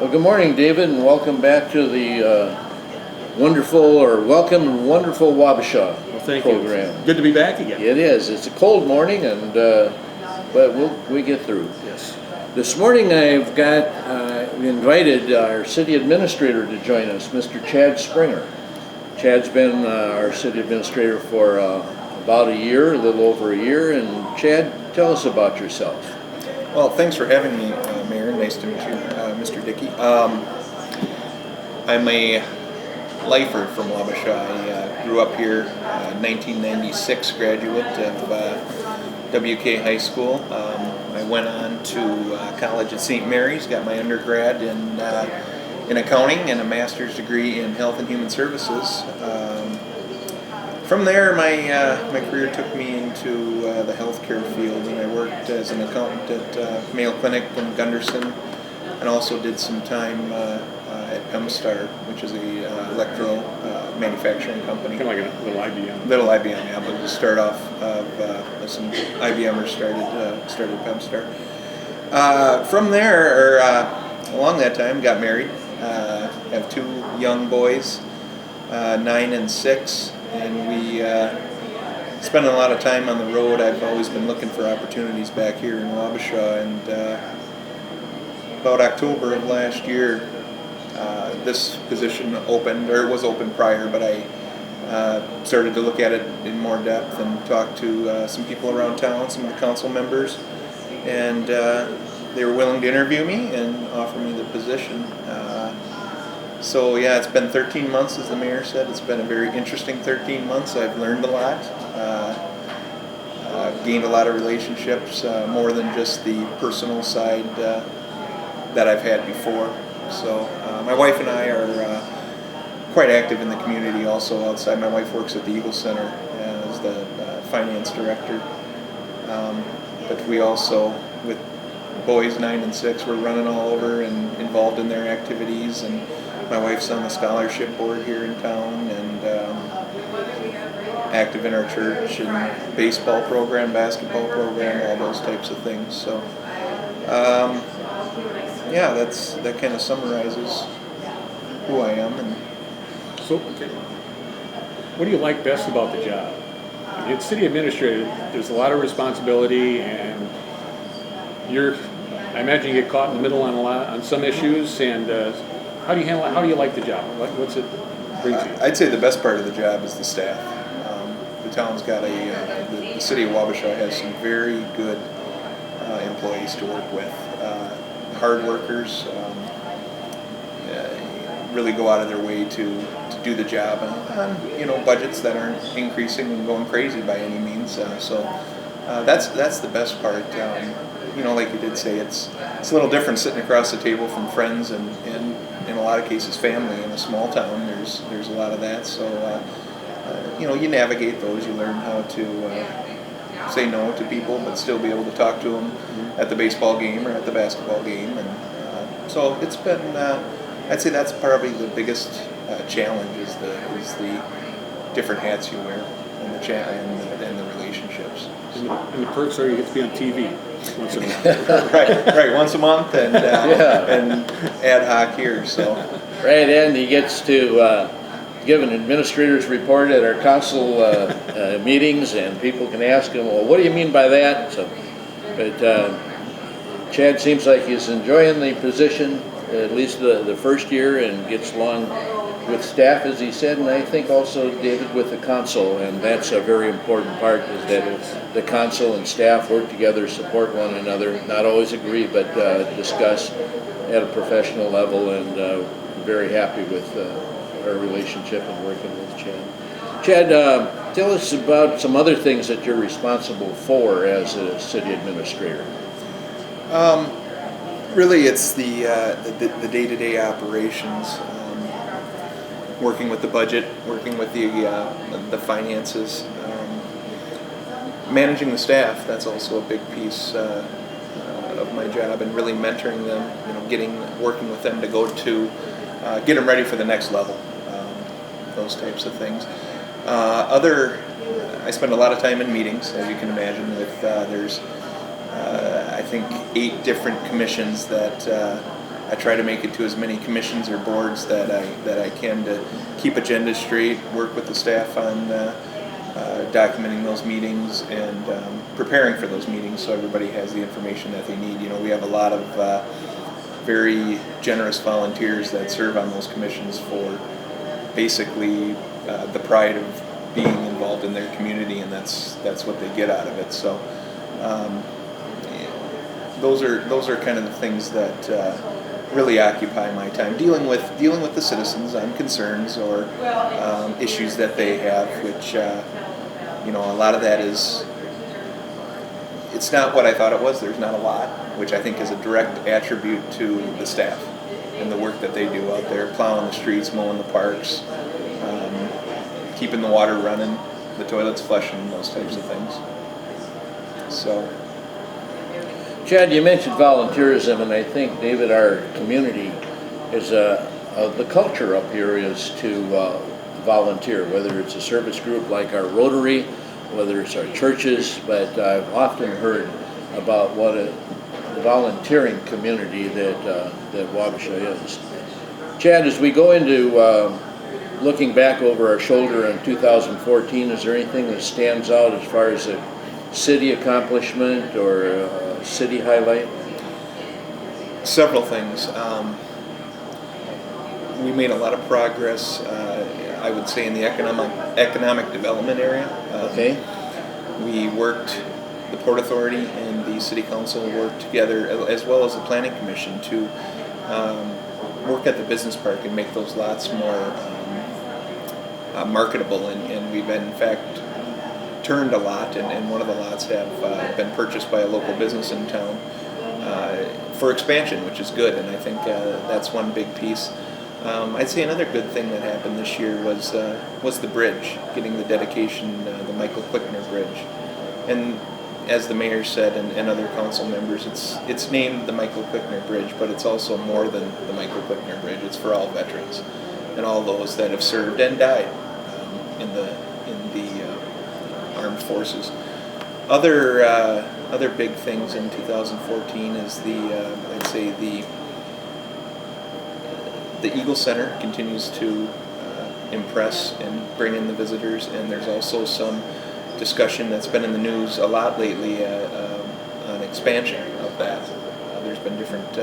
Well, good morning, David, and welcome back to the wonderful Wabasha Well, thank program. you. Good to be back again. It is. It's a cold morning, and but we get through. Yes. This morning, I've got we invited our city administrator to join us, Mr. Chad Springer. Chad's been our city administrator for about a year, a little over a year. And Chad, tell us about yourself. Well, thanks for having me, Mayor. Nice to meet you, Mr. Dickey. I'm a lifer from Wabasha. I grew up here, 1996 graduate of WK High School. I went on to college at St. Mary's, got my undergrad in accounting and a master's degree in health and human services. From there, my career took me into the healthcare field, and I worked as an accountant at Mayo Clinic in Gunderson, and also did some time at PEMSTAR, which is a electro manufacturing company. Kind of like a little IBM. Little IBM, yeah, but to start off, some IBMers started PEMSTAR. From there, along that time, got married. Have two young boys, 9 and 6. And we spend a lot of time on the road. I've always been looking for opportunities back here in Wabasha, and about October of last year, this position opened, or it was open prior, but I started to look at it in more depth and talk to some people around town, some of the council members, and they were willing to interview me and offer me the position. So yeah, it's been 13 months, as the mayor said. It's been a very interesting 13 months. I've learned a lot, gained a lot of relationships, more than just the personal side that I've had before. So my wife and I are quite active in the community also outside. My wife works at the Eagle Center as the finance director. But we also, with boys 9 and 6, we're running all over and involved in their activities, and my wife's on the scholarship board here in town, and active in our church and baseball program, basketball program, all those types of things. So yeah, that kind of summarizes who I am. And So, what do you like best about the job? I mean, it's city administrator. There's a lot of responsibility, and I imagine you get caught in the middle on some issues. And how do you handle it? How do you like the job? What's it bring to you? I'd say the best part of the job is the staff. The town's got the city of Wabasha has some very good employees to work with. Hard workers, really go out of their way to do the job on budgets that aren't increasing and going crazy by any means. So that's the best part. Like you did say, it's a little different sitting across the table from friends and in a lot of cases family. In a small town, there's a lot of that. So you navigate those. You learn how to say no to people, but still be able to talk to them at the baseball game or at the basketball game. And so it's been. I'd say that's probably the biggest challenge is the different hats you wear and the relationships. And the perks are you get to be on TV once in a while. right, once a month, and and ad hoc here. So Right, and he gets to give an administrator's report at our council meetings, and people can ask him, well, what do you mean by that? So, but Chad seems like he's enjoying the position, at least the first year, and gets along with staff, as he said, and I think also, David, with the council, and that's a very important part, is that the council and staff work together, support one another, not always agree, but discuss at a professional level, and very happy with our relationship and working with Chad. Chad, tell us about some other things that you're responsible for as a city administrator. Really, it's the day-to-day operations, working with the budget, working with the finances, managing the staff. That's also a big piece of my job, and really mentoring them. Working with them to get them ready for the next level. Those types of things. I spend a lot of time in meetings, as you can imagine. With there's I think 8 different commissions that I try to make it to as many commissions or boards that I can to keep agendas straight, work with the staff on documenting those meetings and preparing for those meetings so everybody has the information that they need. You know, we have a lot of very generous volunteers that serve on those commissions for basically the pride of being involved in their community, and that's what they get out of it. So those are kind of the things that really occupy my time, dealing with the citizens on concerns or issues that they have, which you know, a lot of that is, it's not what I thought it was. There's not a lot, which I think is a direct attribute to the staff and the work that they do out there, plowing the streets, mowing the parks, keeping the water running, the toilets flushing, those types of things. So, Chad, you mentioned volunteerism, and I think, David, our community is the culture up here is to volunteer, whether it's a service group like our Rotary, whether it's our churches, but I've often heard about what a volunteering community that Wabasha is. Chad, as we go into looking back over our shoulder in 2014, is there anything that stands out as far as a city accomplishment or a city highlight? several things. We made a lot of progress, I would say, in the economic development area. Okay. We worked, the Port Authority and the City Council worked together, as well as the Planning Commission, to work at the business park and make those lots more marketable. And we've in fact turned a lot, and one of the lots have been purchased by a local business in town for expansion, which is good, and I think that's one big piece. I'd say another good thing that happened this year was the bridge, getting the dedication, the Michael Clickner Bridge. And as the mayor said, and other council members, it's named the Michael Clickner Bridge, but it's also more than the Michael Clickner Bridge. It's for all veterans and all those that have served and died in the armed forces. Other big things in 2014 is I'd say the Eagle Center continues to impress and bring in the visitors, and there's also some discussion that's been in the news a lot lately on expansion of that. There's been different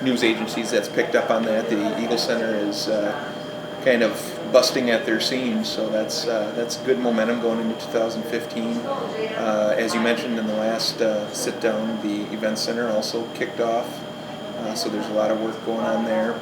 news agencies that's picked up on that. The Eagle Center is kind of busting at their seams, so that's good momentum going into 2015. As you mentioned in the last sit down, the event center also kicked off. So there's a lot of work going on there.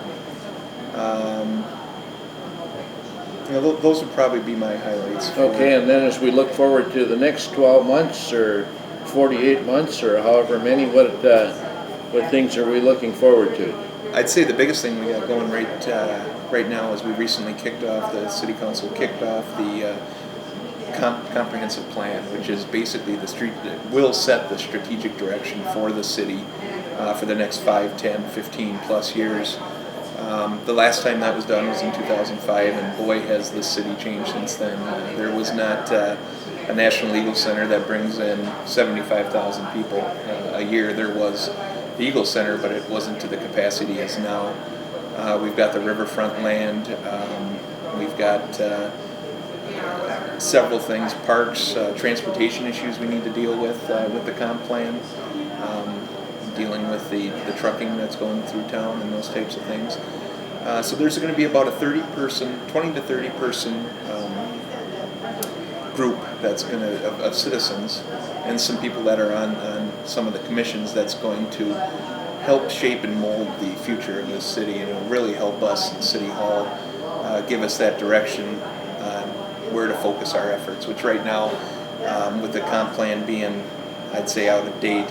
Those would probably be my highlights. Okay, and then as we look forward to the next 12 months or 48 months or however many, what things are we looking forward to? I'd say the biggest thing we got going right now is we recently kicked off, the City Council kicked off the comprehensive plan, which is basically will set the strategic direction for the city for the next 5, 10, 15 plus years. The last time that was done was in 2005, and boy has this city changed since then. There was not a National Eagle Center that brings in 75,000 people a year. There was the Eagle Center, but it wasn't to the capacity as now. We've got the riverfront land. We've got several things, parks, transportation issues we need to deal with the comp plan. Dealing with the trucking that's going through town and those types of things. So there's going to be about a 20 to 30 person group that's going to, of citizens, and some people that are on some of the commissions that's going to help shape and mold the future of this city, and it'll really help us in City Hall, give us that direction on where to focus our efforts, which right now, with the comp plan being, I'd say, out of date,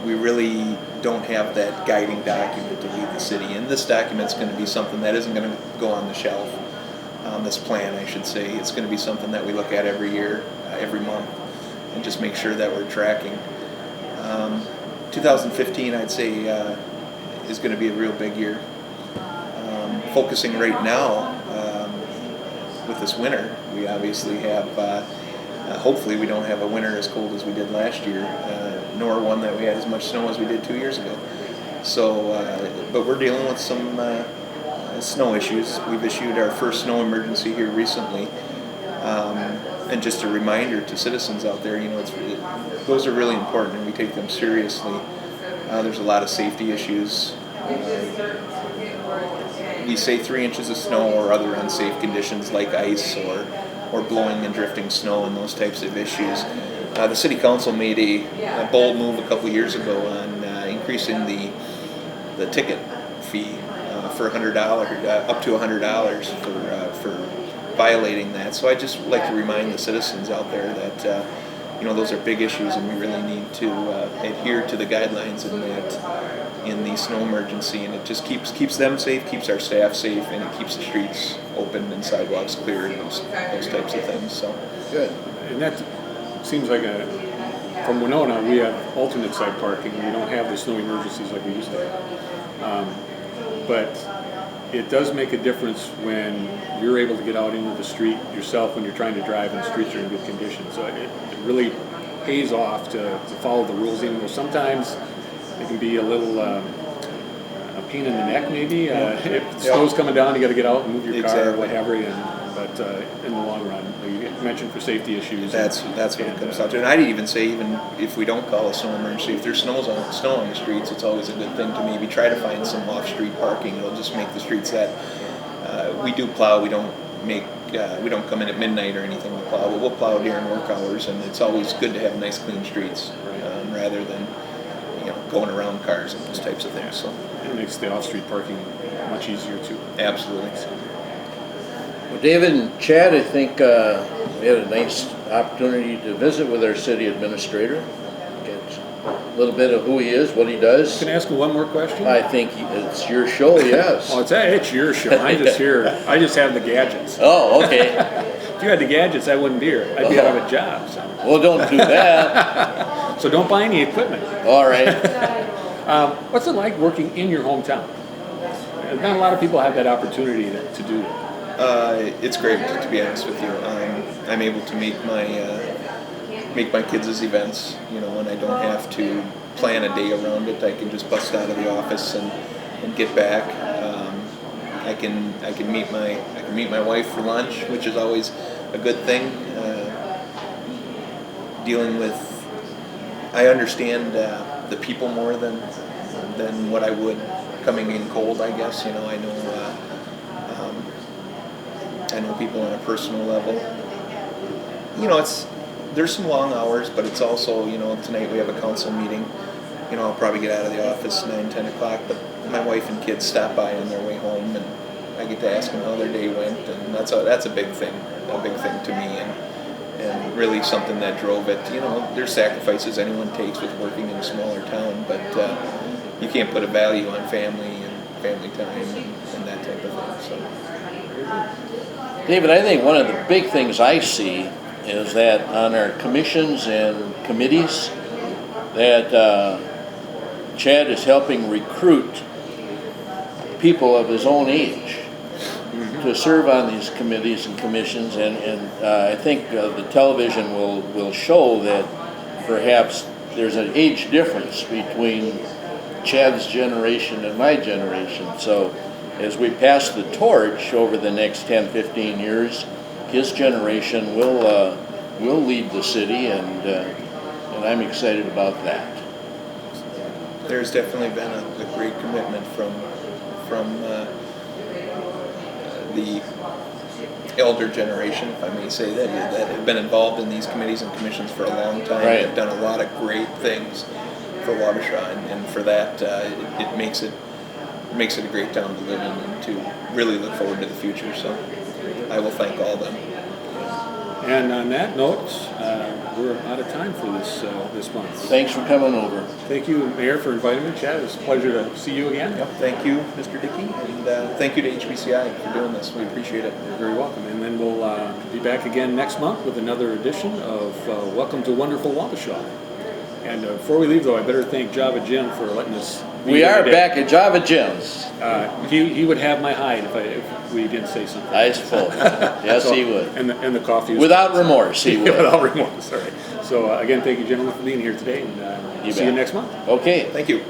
we really don't have that guiding document to lead the city. And this document's going to be something that isn't going to go on the shelf. This plan, I should say, it's going to be something that we look at every year, every month, and just make sure that we're tracking. 2015, I'd say, is going to be a real big year. Focusing right now with this winter, we obviously have, hopefully we don't have a winter as cold as we did last year. nor one that we had as much snow as we did 2 years ago. So, but we're dealing with some snow issues. We've issued our first snow emergency here recently. And just a reminder to citizens out there, those are really important and we take them seriously. There's a lot of safety issues. We say 3 inches of snow or other unsafe conditions like ice or blowing and drifting snow and those types of issues. The City Council made a bold move a couple years ago on increasing the ticket fee for $100, up to $100 for violating that. So I just like to remind the citizens out there that those are big issues, and we really need to adhere to the guidelines in the snow emergency, and it just keeps them safe, keeps our staff safe, and it keeps the streets open and sidewalks clear and those types of things. So Good. And that seems like from Winona, we have alternate side parking. We don't have the snow emergencies like we used to have. But it does make a difference when you're able to get out into the street yourself when you're trying to drive and the streets are in good condition. So it really pays off to follow the rules, even though sometimes it can be a little a pain in the neck maybe. If snow's coming down, you got to get out and move your car or whatever. But in the long run, you mentioned for safety issues. That's what it comes down to. And I'd even say, even if we don't call a snow emergency, if there's snow on the streets, it's always a good thing to maybe try to find some off-street parking. It'll just make the streets that we do plow. We don't come in at midnight or anything to plow, but we'll plow during work hours, and it's always good to have nice, clean streets rather than going around cars and those types of things. So it makes the off-street parking much easier too. Absolutely. Well, David and Chad, I think we had a nice opportunity to visit with our city administrator, get a little bit of who he is, what he does. Can I ask you one more question? I think it's your show, yes. Oh, it's your show. I'm just here. I just have the gadgets. Oh, okay. If you had the gadgets, I wouldn't be here. I'd be out of a job. So. Well, don't do that. So don't buy any equipment. All right. What's it like working in your hometown? Not a lot of people have that opportunity to do that. It's great, to be honest with you. I'm able to make my kids' events, and I don't have to plan a day around it. I can just bust out of the office and get back. I can meet my wife for lunch, which is always a good thing. I understand the people more than what I would coming in cold. I guess I know people on a personal level. There's some long hours, but it's also, tonight we have a council meeting. I'll probably get out of the office 9-10 o'clock, but my wife and kids stop by on their way home, and I get to ask them how their day went, and that's a big thing to me, and really something that drove it. There's sacrifices anyone takes with working in a smaller town, but you can't put a value on family and family time and that type of thing. So. David, I think one of the big things I see is that on our commissions and committees, that Chad is helping recruit people of his own age to serve on these committees and commissions, and I think the television will show that perhaps there's an age difference between Chad's generation and my generation. So as we pass the torch over the next 10, 15 years, his generation will lead the city, and I'm excited about that. There's definitely been a great commitment from the elder generation, if I may say that have been involved in these committees and commissions for a long time. Right. They've done a lot of great things for Wabasha, and for that, it makes it a great town to live in and to really look forward to the future. So I will thank all of them. And on that note, we're out of time for this month. Thanks for coming over. Thank you, Mayor, for inviting me, Chad. It's a pleasure to see you again. Yep. Thank you, Mr. Dickey, and thank you to HBCI for doing this. We appreciate it. You're very welcome. And then we'll be back again next month with another edition of Welcome to Wonderful Wabasha. And before we leave, though, I better thank Java Jim for letting us be We here are today. back at Java Jim's. He would have my hide if we didn't say something. I suppose. Yes, So- he would. And the coffee. Without remorse, he would. Without remorse, all right. So again, thank you, gentlemen, for being here today, and You see you bet. next month. Okay. Thank you.